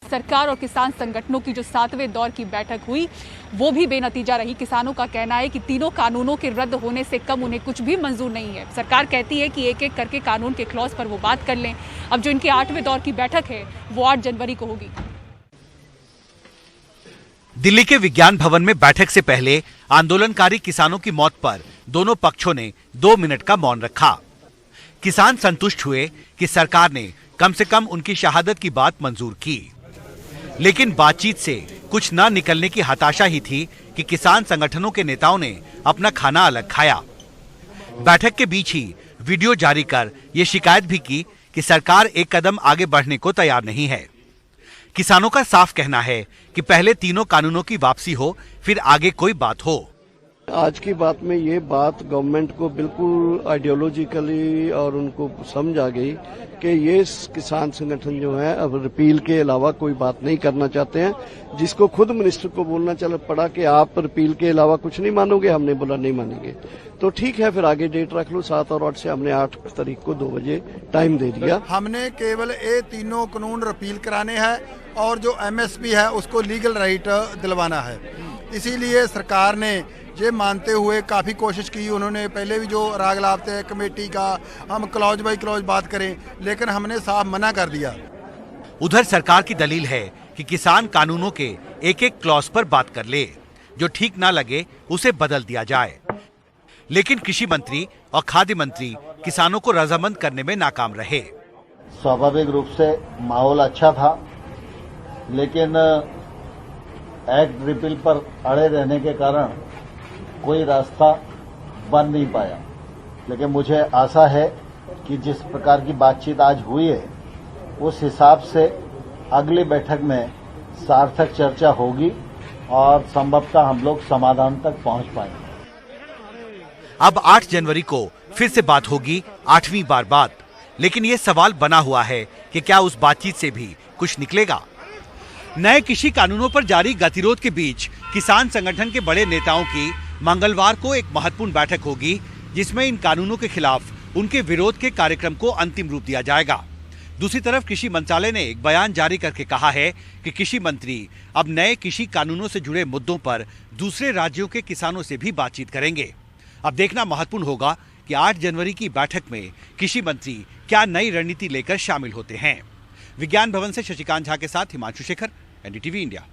सरकार और किसान संगठनों की जो 7वें दौर की बैठक हुई वो भी बेनतीजा रही। किसानों का कहना है कि तीनों कानूनों के रद्द होने से कम उन्हें कुछ भी मंजूर नहीं है। सरकार कहती है कि एक एक करके कानून के क्लॉज पर वो बात कर लें। अब जो इनके 8वें दौर की बैठक है वो 8 जनवरी को होगी। दिल्ली के विज्ञान भवन में बैठक से पहले आंदोलनकारी किसानों की मौत पर दोनों पक्षों ने 2 मिनट का मौन रखा। किसान संतुष्ट हुए कि सरकार ने कम से कम उनकी शहादत की बात मंजूर की, लेकिन बातचीत से कुछ न निकलने की हताशा ही थी कि किसान संगठनों के नेताओं ने अपना खाना अलग खाया। बैठक के बीच ही वीडियो जारी कर ये शिकायत भी की कि सरकार एक कदम आगे बढ़ने को तैयार नहीं है। किसानों का साफ कहना है कि पहले तीनों कानूनों की वापसी हो, फिर आगे कोई बात हो। आज की बात में ये बात गवर्नमेंट को बिल्कुल आइडियोलॉजिकली और उनको समझ आ गई कि ये किसान संगठन जो है अब रिपील के अलावा कोई बात नहीं करना चाहते हैं, जिसको खुद मिनिस्टर को बोलना चल पड़ा कि आप रिपील के अलावा कुछ नहीं मानोगे। हमने बोला नहीं मानेंगे, तो ठीक है फिर आगे डेट रख लो। 7 और 8 से हमने 8 तारीख को 2 बजे टाइम दे दिया। हमने केवल ये तीनों कानून रिपील कराने हैं और जो एमएसपी है उसको लीगल राइट दिलवाना है। इसीलिए सरकार ने ये मानते हुए काफ़ी कोशिश की। उन्होंने पहले भी जो राग लाते हैं कमेटी का, हम क्लॉज बाई क्लॉज बात करें, लेकिन हमने साफ मना कर दिया। उधर सरकार की दलील है कि किसान कानूनों के एक एक क्लॉज पर बात कर ले, जो ठीक ना लगे उसे बदल दिया जाए। लेकिन कृषि मंत्री और खाद्य मंत्री किसानों को रजामंद करने में नाकाम रहे। स्वाभाविक रूप से माहौल अच्छा था, लेकिन एक्ट रिपील पर अड़े रहने के कारण कोई रास्ता बन नहीं पाया। लेकिन मुझे आशा है कि जिस प्रकार की बातचीत आज हुई है उस हिसाब से अगली बैठक में सार्थक चर्चा होगी और संभवतः हम लोग समाधान तक पहुंच पाएंगे। अब 8 जनवरी को फिर से बात होगी, 8वीं बार बात। लेकिन ये सवाल बना हुआ है कि क्या उस बातचीत से भी कुछ निकलेगा। नए कृषि कानूनों पर जारी गतिरोध के बीच किसान संगठन के बड़े नेताओं की मंगलवार को एक महत्वपूर्ण बैठक होगी, जिसमें इन कानूनों के खिलाफ उनके विरोध के कार्यक्रम को अंतिम रूप दिया जाएगा। दूसरी तरफ कृषि मंत्रालय ने एक बयान जारी करके कहा है कि कृषि मंत्री अब नए कृषि कानूनों से जुड़े मुद्दों पर दूसरे राज्यों के किसानों से भी बातचीत करेंगे। अब देखना महत्वपूर्ण होगा कि 8 जनवरी की बैठक में कृषि मंत्री क्या नई रणनीति लेकर शामिल होते हैं। विज्ञान भवन से शशिकांत झा के साथ हिमांशु शेखर, एनडीटीवी इंडिया।